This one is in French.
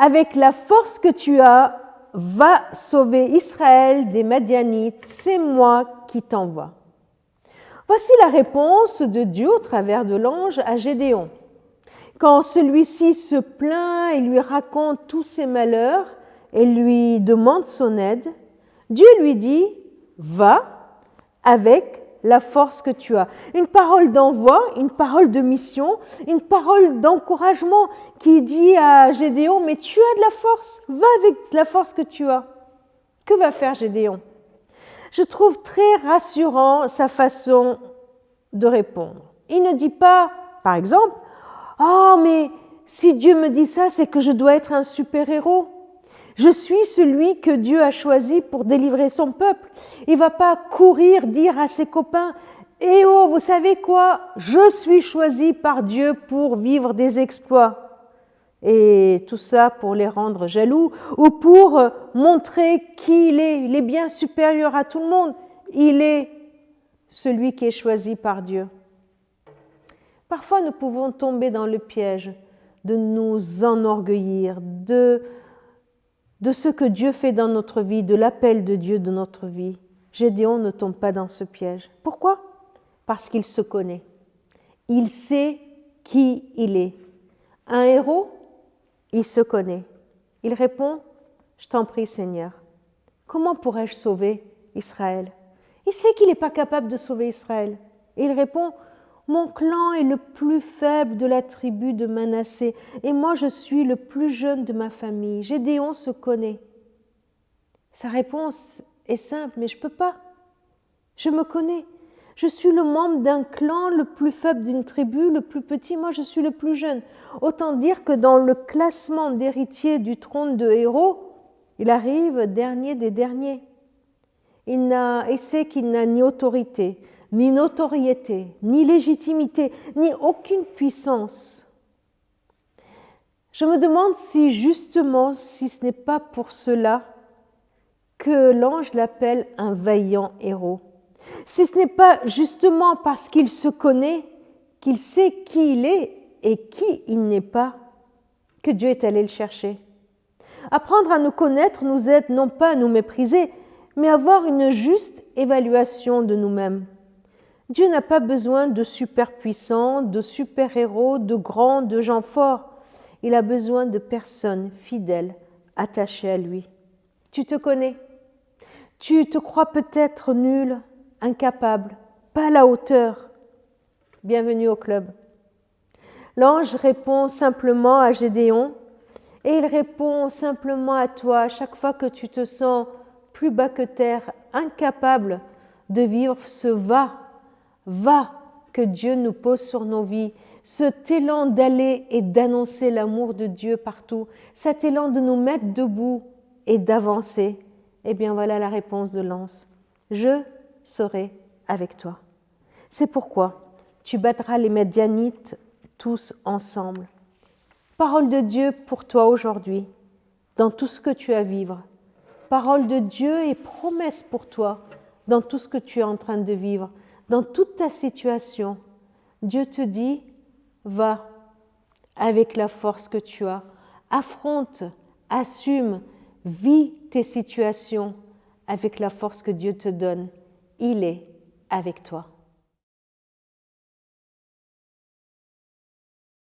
avec la force que tu as, va sauver Israël des Madianites, c'est moi qui t'envoie. Voici la réponse de Dieu au travers de l'ange à Gédéon. Quand celui-ci se plaint et lui raconte tous ses malheurs et lui demande son aide, Dieu lui dit « Va avec la force que tu as ». Une parole d'envoi, une parole de mission, une parole d'encouragement qui dit à Gédéon « Mais tu as de la force, va avec la force que tu as ». Que va faire Gédéon? Je trouve très rassurant sa façon de répondre. Il ne dit pas, par exemple, « Oh, mais si Dieu me dit ça, c'est que je dois être un super-héros. Je suis celui que Dieu a choisi pour délivrer son peuple. » Il ne va pas courir dire à ses copains, « Eh oh, vous savez quoi? Je suis choisi par Dieu pour vivre des exploits. » Et tout ça pour les rendre jaloux ou pour montrer qui il est. Il est bien supérieur à tout le monde. Il est celui qui est choisi par Dieu. Parfois, nous pouvons tomber dans le piège de nous enorgueillir de ce que Dieu fait dans notre vie, de l'appel de Dieu dans notre vie. Gédéon ne tombe pas dans ce piège. Pourquoi? Parce qu'il se connaît. Il sait qui il est. Un héros, il se connaît. Il répond, « Je t'en prie, Seigneur, comment pourrais-je sauver Israël ?» Il sait qu'il n'est pas capable de sauver Israël. Et il répond, « Mon clan est le plus faible de la tribu de Manassé, et moi je suis le plus jeune de ma famille. » Gédéon se connaît. Sa réponse est simple, « Mais je ne peux pas. Je me connais. Je suis le membre d'un clan le plus faible d'une tribu, le plus petit, moi je suis le plus jeune. » Autant dire que dans le classement d'héritiers du trône de héros, il arrive dernier des derniers. Il sait qu'il n'a ni autorité, ni notoriété, ni légitimité, ni aucune puissance. Je me demande si justement, si ce n'est pas pour cela que l'ange l'appelle un vaillant héros. Si ce n'est pas justement parce qu'il se connaît, qu'il sait qui il est et qui il n'est pas, que Dieu est allé le chercher. Apprendre à nous connaître nous aide non pas à nous mépriser, mais à avoir une juste évaluation de nous-mêmes. Dieu n'a pas besoin de super-puissants, de super-héros, de grands, de gens forts. Il a besoin de personnes fidèles, attachées à lui. Tu te connais. Tu te crois peut-être nul, incapable, pas à la hauteur. Bienvenue au club. L'ange répond simplement à Gédéon et il répond simplement à toi chaque fois que tu te sens plus bas que terre, incapable de vivre ce va que Dieu nous pose sur nos vies, cet élan d'aller et d'annoncer l'amour de Dieu partout, cet élan de nous mettre debout et d'avancer. Eh bien voilà la réponse de l'ange. Je serai avec toi. C'est pourquoi tu battras les Madianites tous ensemble. Parole de Dieu pour toi aujourd'hui, dans tout ce que tu as à vivre. Parole de Dieu et promesse pour toi, dans tout ce que tu es en train de vivre, dans toute ta situation. Dieu te dit, va avec la force que tu as, affronte, assume, vis tes situations avec la force que Dieu te donne. Il est avec toi.